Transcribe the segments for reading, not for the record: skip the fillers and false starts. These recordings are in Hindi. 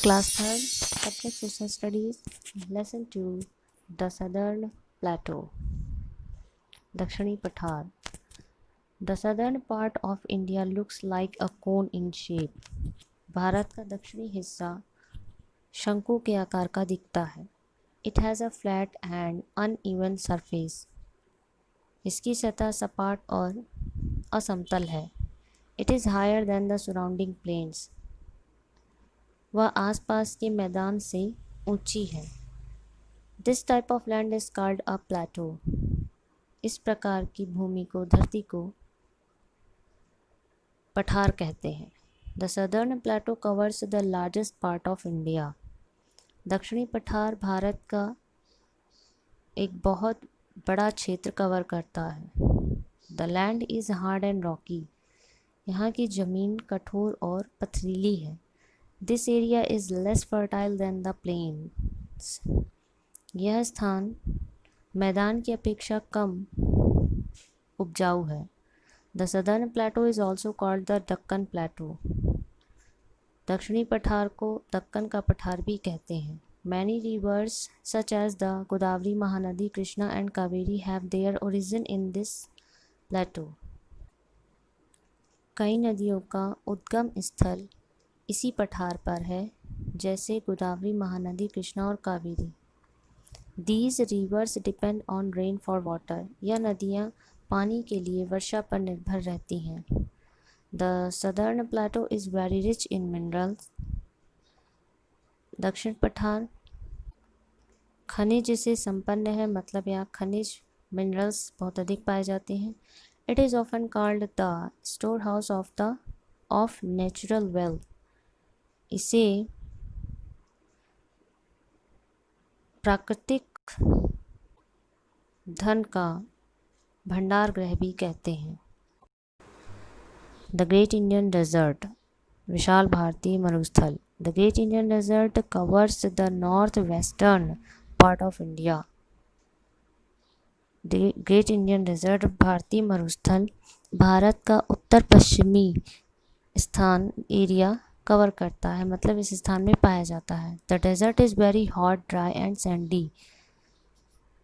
Class 3rd, Subject Social Studies, Lesson 2, The Southern Plateau. Dakshini Pathar. The southern part of India looks like a cone in shape. Bharat का दक्षिणी हिस्सा शंकु के आकार का दिखता है. It has a flat and uneven surface. इसकी सतह सपाट और असमतल है. It is higher than the surrounding plains. वह आसपास के मैदान से ऊंची है. This type of land is called a plateau. इस प्रकार की भूमि को, धरती को पठार कहते हैं. The southern plateau covers the largest part of India. दक्षिणी पठार भारत का एक बहुत बड़ा क्षेत्र कवर करता है. The land is hard and rocky. यहाँ की ज़मीन कठोर और पथरीली है. This area is less fertile than the plains. यह स्थान मैदान की अपेक्षा कम उपजाऊ है. The southern plateau is also called the Deccan Plateau. दक्षिणी पठार को दक्कन का पठार भी कहते हैं. Many rivers such as the Godavari, Mahanadi, Krishna and Kaveri have their origin in this plateau. कई नदियों का उद्गम स्थल इसी पठार पर है, जैसे गोदावरी, महानदी, कृष्णा और Kaveri. These rivers depend on rain for water. यह नदियाँ पानी के लिए वर्षा पर निर्भर रहती हैं. The southern plateau is very rich in minerals. दक्षिण पठार खनिज से संपन्न है, मतलब यहाँ खनिज मिनरल्स बहुत अधिक पाए जाते हैं. It is often called the storehouse of natural wealth. इसे प्राकृतिक धन का भंडार गृह भी कहते हैं. The great Indian Desert. विशाल भारतीय मरुस्थल. The great Indian Desert covers the north western part of India. The great Indian Desert भारतीय मरुस्थल भारत का उत्तर पश्चिमी स्थान एरिया कवर करता है, मतलब इस स्थान में पाया जाता है. The desert is very hot, dry and sandy.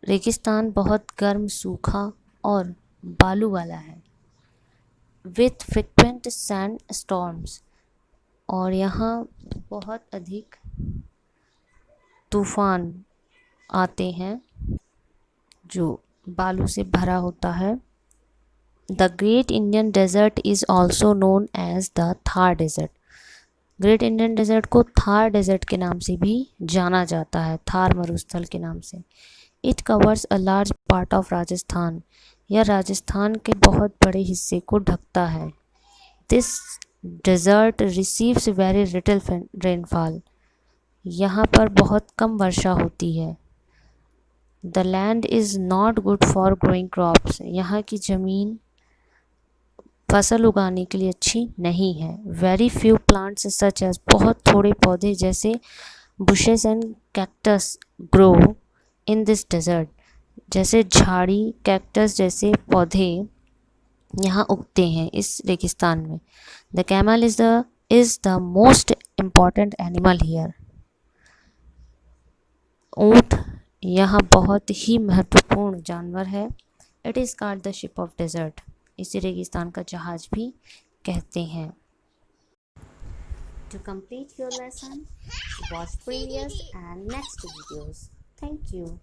रेगिस्तान बहुत गर्म, सूखा और बालू वाला है. With frequent sand storms. और यहाँ बहुत अधिक तूफान आते हैं जो बालू से भरा होता है. The great Indian desert is also known as the Thar desert. Great Indian desert को थार डेजर्ट के नाम से भी जाना जाता है, थार मरुस्थल के नाम से. It covers a large part of Rajasthan. यह राजस्थान के बहुत बड़े हिस्से को ढकता है. This desert receives very little rainfall. यहाँ पर बहुत कम वर्षा होती है. The land is not good for growing crops. यहाँ की ज़मीन फसल उगाने के लिए अच्छी नहीं है. Very few plants such as. बहुत थोड़े पौधे जैसे bushes and cactus grow in this desert. जैसे झाड़ी, कैक्टस जैसे पौधे यहाँ उगते हैं इस रेगिस्तान में. The camel is the most important animal here. ऊँट यहाँ बहुत ही महत्वपूर्ण जानवर है. It is called the ship of desert. इसे रेगिस्तान का जहाज भी कहते हैं. To complete your lesson, watch previous and next videos. Thank you.